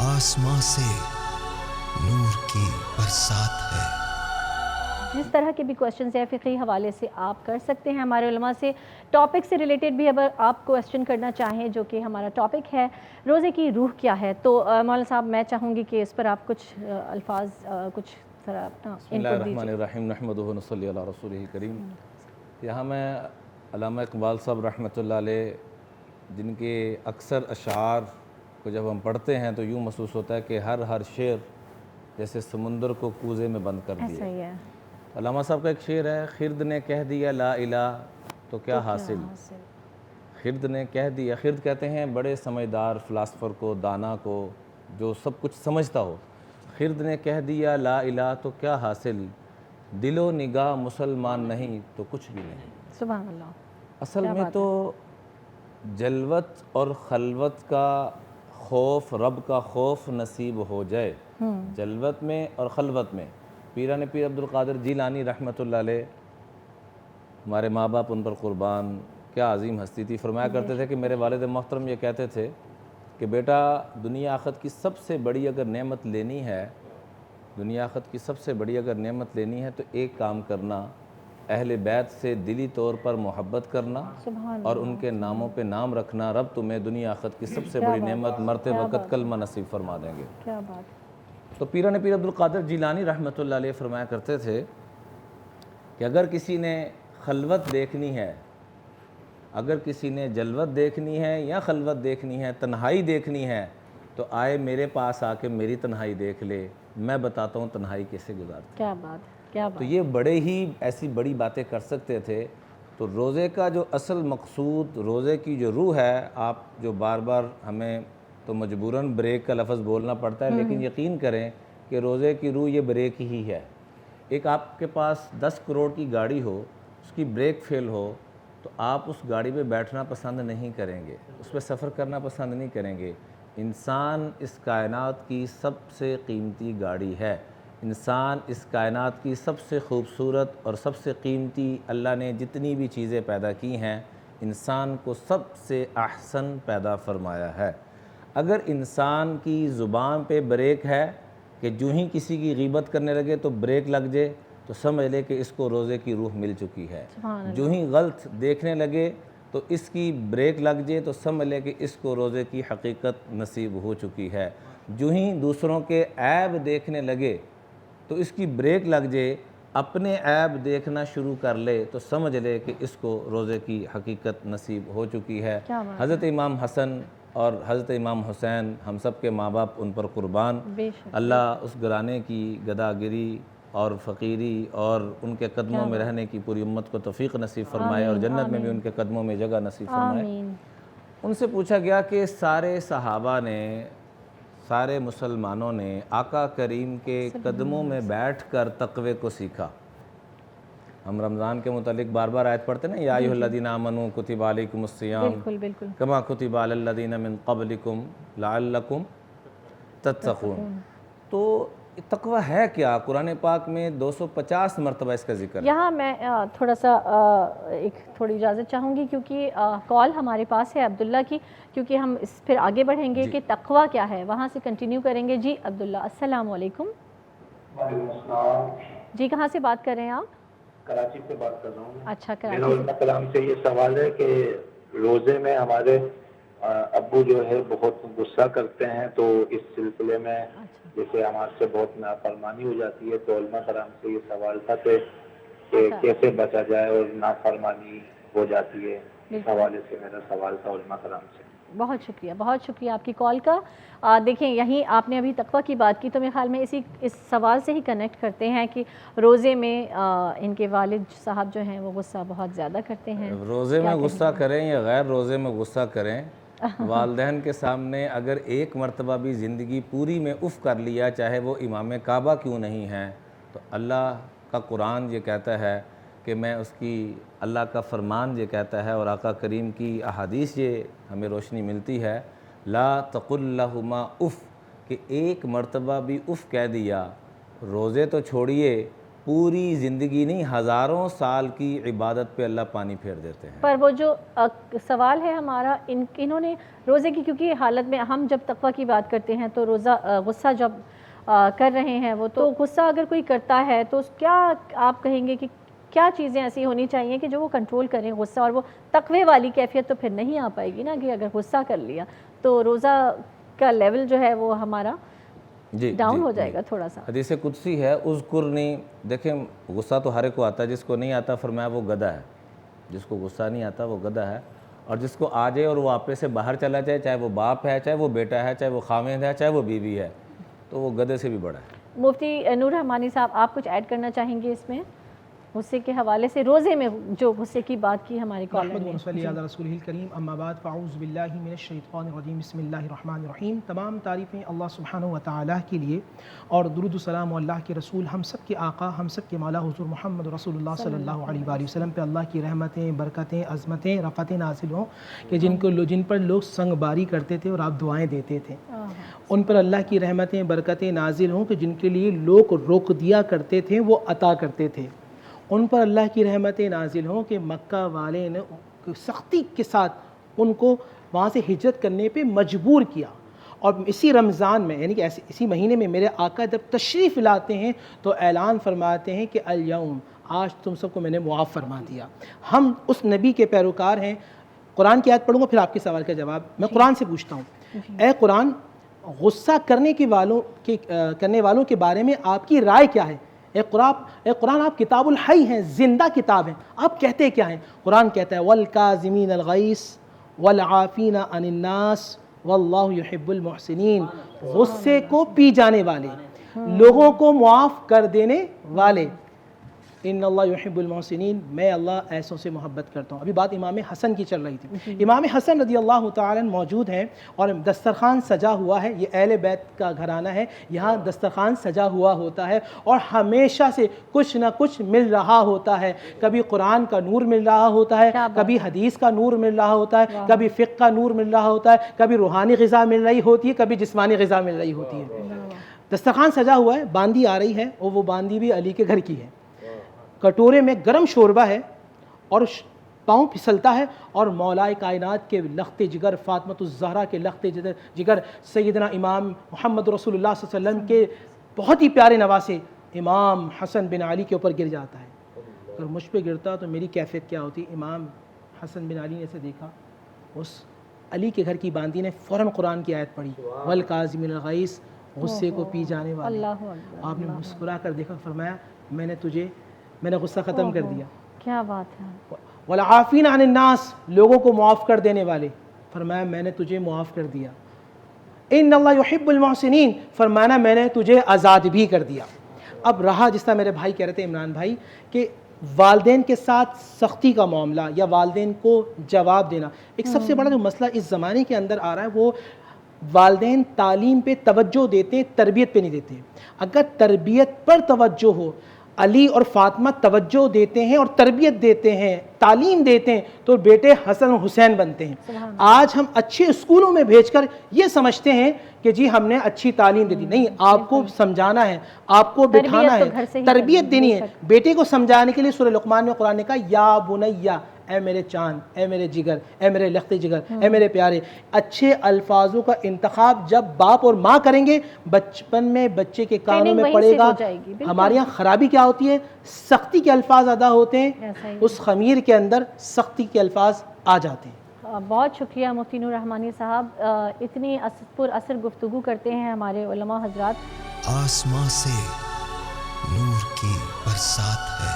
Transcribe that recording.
आसमां से नूर की बरसात है। जिस तरह के भी क्वेश्चंस हैं फ़िक़ही हवाले से आप कर सकते हैं हमारे उलमा से। टॉपिक से रिलेटेड भी अगर आप क्वेश्चन करना चाहें, जो कि हमारा टॉपिक है रोज़े की रूह क्या है, तो मौलाना साहब मैं चाहूँगी कि इस पर आप कुछ अल्फाज कुछ ज़रा इनपुट दीजिए। बिस्मिल्लाहिर्रहमानिर्रहीम नहमदुहु व नसल्ली अला रसूलिहिल करीम। यहाँ मैं अल्लामा इक़बाल साहब रहमतुल्लाह अलैह जिनके अक्सर अशार को जब हम पढ़ते हैं तो यूँ महसूस होता है कि हर शेर जैसे समुंदर को कूज़े में बंद कर दिया। ऐसा ही है। अल्लामा साहब का एक शेर है, खिर्द ने कह दिया ला इलाह तो क्या हासिल। खिर्द ने कह दिया, खिर्द कहते हैं बड़े समझदार फ़िलासफ़र को, दाना को, जो सब कुछ समझता हो। खिर्द ने कह दिया ला इलाह तो क्या हासिल, दिलो निगाह मुसलमान नहीं तो कुछ भी नहीं। सुभान अल्लाह। असल में तो जलवत और खलवत का खौफ, रब का खौफ नसीब हो जाए, जलवत में और खलवत में। पीरान पीर अब्दुल कादिर जीलानी रहमतुल्लाह अलैह, हमारे माँ बाप उन पर क़ुरबान, क्या अजीम हस्ती थी। फरमाया करते थे कि मेरे वालिद मोहतरम ये कहते थे कि बेटा दुनिया आखिरत की सबसे बड़ी अगर नेमत लेनी है, दुनिया आखिरत की सबसे बड़ी अगर नेमत लेनी है तो एक काम करना, अहले बैत से दिली तौर पर मोहब्बत करना और उनके नामों पे नाम रखना। रब तुम्हें दुनिया आखिरत की सबसे बड़ी नेमत मरते वक़्त कलमा नसीब फरमा देंगे। क्या बात। तो पीरान पीर अब्दुल कादिर जीलानी रहमतुल्लाह अलैह फरमाया करते थे कि अगर किसी ने खलवत देखनी है, अगर किसी ने जलवत देखनी है या खलवत देखनी है, तन्हाई देखनी है, तो आए मेरे पास आके मेरी तन्हाई देख ले, मैं बताता हूँ तन्हाई कैसे गुजारते। क्या बात, क्या बात। तो ये बड़े ही ऐसी बड़ी बातें कर सकते थे। तो रोज़े का जो असल मकसूद, रोज़े की जो रूह है, आप जो बार बार हमें तो मजबूरन ब्रेक का लफ्ज़ बोलना पड़ता है, लेकिन यकीन करें कि रोज़े की रूह ये ब्रेक ही है। एक आपके पास 10 करोड़ की गाड़ी हो, उसकी ब्रेक फेल हो, तो आप उस गाड़ी पे बैठना पसंद नहीं करेंगे, उस पर सफ़र करना पसंद नहीं करेंगे। इंसान इस कायनात की सबसे कीमती गाड़ी है। इंसान इस कायनात की सबसे खूबसूरत और सबसे कीमती, अल्लाह ने जितनी भी चीज़ें पैदा की हैं, इंसान को सबसे अहसन पैदा फरमाया है। अगर इंसान की ज़ुबान पे ब्रेक है कि जो ही किसी की ग़ीबत करने लगे तो ब्रेक लग जाए, तो समझ ले कि इसको रोज़े की रूह मिल चुकी है। जो ही गलत देखने लगे तो इसकी ब्रेक लग जाए, तो समझ ले कि इसको रोज़े की हकीकत नसीब हो चुकी है। जो ही दूसरों के ऐब देखने लगे तो इसकी ब्रेक लग जाए, अपने ऐब देखना शुरू कर ले, तो समझ ले कि इसको रोज़े की हकीकत नसीब हो चुकी है। हज़रत इमाम हसन और हज़रत इमाम हुसैन, हम सब के माँ बाप उन पर क़ुरबान। अल्लाह उस घराने की गदागिरी और फ़कीरी और उनके कदमों में रहने की पूरी उम्मत को तौफ़ीक़ नसीब फ़रमाए और जन्नत में भी उनके कदमों में जगह नसीब फ़रमाए। उनसे पूछा गया कि सारे सहाबा ने, सारे मुसलमानों ने आका करीम के कदमों में बैठकर तक़वे को सीखा। हम रमज़ान के मुतालिक बार बार आयत पढ़ते ना, या अय्युहल्लज़ीना आमनू कुतिबा अलैकुमुस्सियाम कमा कुतिबा अलल्लज़ीना मिन क़ब्लिकुम लअल्लकुम तत्तक़ून। तो तक़वा है क्या? कुरान पाक में 250 मरतबा इसका जिक्र है। यहाँ मैं थोड़ा सा थोड़ी इजाज़त चाहूँगी, क्योंकि कॉल हमारे पास है अब्दुल्ला की, क्योंकि हम इस फिर आगे बढ़ेंगे कि तक़वा क्या है, वहाँ से कंटिन्यू करेंगे। जी अब्दुल्ला, अस्सलाम वालेकुम। जी कहाँ से बात कर रहे हैं आप? कराची से बात कर रहा हूँ। अच्छा, मेरा कलाम से ये सवाल है कि रोज़े में हमारे अब्बू जो है बहुत गुस्सा करते हैं, तो इस सिलसिले में जैसे हमारे से बहुत नाफरमानी हो जाती है, तो उलमा कराम से ये सवाल था कि कैसे बचा जाए और नाफरमानी हो जाती है। इस हवाले से मेरा सवाल था उलमा कराम से। बहुत शुक्रिया आपकी कॉल का। देखें, यहीं आपने अभी तक़वा की बात की, तो मेरे ख्याल में इस सवाल से ही कनेक्ट करते हैं कि रोज़े में इनके वालिद साहब जो हैं वो गुस्सा बहुत ज़्यादा करते हैं। रोज़े में गुस्सा करें या गैर रोज़े में गुस्सा करें, वालिदैन के सामने अगर एक मरतबा भी ज़िंदगी पूरी में उफ़ कर लिया, चाहे वो इमाम काबा क्यों नहीं है, तो अल्लाह का कुरान ये कहता है कि मैं उसकी, अल्लाह का फ़रमान ये कहता है और आका करीम की अहादीस ये हमें रोशनी मिलती है, ला तक़ुल लहुमा उफ़, कि एक मरतबा भी उफ़ कह दिया, रोज़े तो छोड़िए پوری زندگی نہیں ہزاروں سال کی عبادت پہ اللہ پانی پھیر دیتے ہیں. پر وہ جو سوال ہے ہمارا انہوں نے روزے کی کیونکہ حالت میں ہم جب تقویٰ کی بات کرتے ہیں تو روزہ غصہ جب کر رہے ہیں وہ تو غصہ اگر کوئی کرتا ہے تو کیا آپ کہیں گے کہ کیا چیزیں ایسی ہونی چاہیے کہ جو وہ کنٹرول کریں غصہ, اور وہ تقوی والی کیفیت تو پھر نہیں آ پائے گی نا کہ اگر غصہ کر لیا تو روزہ کا لیول جو ہے وہ ہمارا ڈاؤن ہو جائے گا تھوڑا سا. حدیث قدسی ہے اذکرنی. دیکھیں غصہ تو ہر ایک کو آتا ہے, جس کو نہیں آتا فرمایا وہ گدھا ہے. جس کو غصہ نہیں آتا وہ گدھا ہے, اور جس کو آ جائے اور وہ آپے سے باہر چلا جائے, چاہے وہ باپ ہے, چاہے وہ بیٹا ہے, چاہے وہ خاوند ہے, چاہے وہ بیوی ہے, تو وہ گدھے سے بھی بڑا ہے. مفتی نور رحمانی صاحب آپ کچھ ایڈ کرنا چاہیں گے اس میں غصے کے حوالے سے, روزے میں جو غصے کی بات کی ہمارے کالر نے؟ صلی اللہ رسول الکریم. اما بعد فاعوذ باللہ من الشیطان الرجیم. بسم اللہ الرحمن الرحیم. تمام تعریفیں اللہ سبحانہ و تعالیٰ کے لیے, اور درود و سلام اللہ کے رسول ہم سب کے آقا ہم سب کے مولا حضور محمد رسول اللہ صلی اللہ علیہ وآلہ وسلم پہ اللہ کی رحمتیں, برکتیں, عظمتیں, رفتیں نازل ہوں کہ جن پر لوگ سنگ باری کرتے تھے اور آپ دعائیں دیتے تھے, ان پر اللہ کی رحمتیں برکتیں نازل ہوں کہ جن کے لیے لوگ روک دیا کرتے تھے وہ عطا کرتے تھے. ان پر اللہ کی رحمتیں نازل ہوں کہ مکہ والے نے سختی کے ساتھ ان کو وہاں سے ہجرت کرنے پہ مجبور کیا, اور اسی رمضان میں یعنی کہ اسی مہینے میں میرے آقا جب تشریف لاتے ہیں تو اعلان فرماتے ہیں کہ الیوم, آج تم سب کو میں نے معاف فرما دیا. ہم اس نبی کے پیروکار ہیں. قرآن کی آیت پڑھوں گا پھر آپ کے سوال کا جواب. میں قرآن سے پوچھتا ہوں, اے قرآن غصہ کرنے والوں کے بارے میں آپ کی رائے کیا ہے؟ اے قرآن آپ کتاب الحی ہیں, زندہ کتاب ہیں, آپ کہتے کیا ہیں؟ قرآن کہتا ہے والکاظمین الغیظ والعافین عن الناس واللہ یحب المحسنین. غصے کو پی جانے والے, لوگوں کو معاف کر دینے والے. ان اللہ یحب المحسنین, میں اللہ ایسوں سے محبت کرتا ہوں. ابھی بات امام حسن کی چل رہی تھی. امام حسن رضی اللہ تعالیٰ موجود ہیں اور دسترخوان سجا ہوا ہے. یہ اہل بیت کا گھرانہ ہے, یہاں دسترخوان سجا ہوا ہوتا ہے اور ہمیشہ سے کچھ نہ کچھ مل رہا ہوتا ہے. کبھی قرآن کا نور مل رہا ہوتا ہے, کبھی حدیث کا نور مل رہا ہوتا ہے, کبھی فقہ کا نور مل رہا ہوتا ہے, کبھی روحانی غذا مل رہی ہوتی ہے, کبھی جسمانی غذا مل رہی ہوتی ہے. دسترخوان سجا ہوا ہے, باندی آ رہی ہے اور وہ باندی بھی علی کے گھر کی ہے. کٹورے میں گرم شوربہ ہے اور پاؤں پھسلتا ہے, اور مولا کائنات کے لخت جگر, فاطمۃ الزہرا کے لخت جگر, سیدنا امام محمد رسول اللہ صلی اللہ علیہ وسلم کے بہت ہی پیارے نواسے امام حسن بن علی کے اوپر گر جاتا ہے. اگر مجھ پہ گرتا تو میری کیفیت کیا ہوتی؟ امام حسن بن علی نے اسے دیکھا, اس علی کے گھر کی باندی نے فوراً قرآن کی آیت پڑھی والکاظمین الغیظ, غصے کو پی جانے والے. آپ نے مسکرا کر دیکھا, فرمایا میں نے غصہ ختم کر دیا. کیا بات ہے. والعافین عن الناس, لوگوں کو معاف کر دینے والے, فرمایا میں نے تجھے معاف کر دیا. ان اللہ یحب المحسنین, فرمانا میں نے تجھے آزاد بھی کر دیا. اب رہا جس طرح میرے بھائی کہہ رہے تھے عمران بھائی کہ والدین کے ساتھ سختی کا معاملہ یا والدین کو جواب دینا, ایک سب سے بڑا جو مسئلہ اس زمانے کے اندر آ رہا ہے وہ والدین تعلیم پہ توجہ دیتے, تربیت پہ نہیں دیتے. اگر تربیت پر توجہ ہو, علی اور فاطمہ توجہ دیتے ہیں اور تربیت دیتے ہیں, تعلیم دیتے ہیں, تو بیٹے حسن و حسین بنتے ہیں. آج ہم اچھے اسکولوں میں بھیج کر یہ سمجھتے ہیں کہ جی ہم نے اچھی تعلیم دے دی. نہیں, آپ کو سمجھانا ہے, آپ کو بٹھانا ہے, تربیت دینی ہے. بیٹے کو سمجھانے کے لیے سورہ لقمان میں قرآن نے کہا یا بنیا, اے میرے چاند, اے میرے جگر, اے میرے لخت جگر, اے میرے پیارے. اچھے الفاظوں کا انتخاب جب باپ اور ماں کریں گے, بچپن میں بچے کے کانوں میں پڑے گا. ہمارے یہاں خرابی کیا ہوتی ہے, سختی کے الفاظ ادا ہوتے ہیں, اس خمیر کے اندر سختی کے الفاظ آ جاتے ہیں. بہت شکریہ مفتی نور رحمانی صاحب, اتنی پر اثر گفتگو کرتے ہیں ہمارے علماء حضرات. آسمان سے نور کی برسات ہے.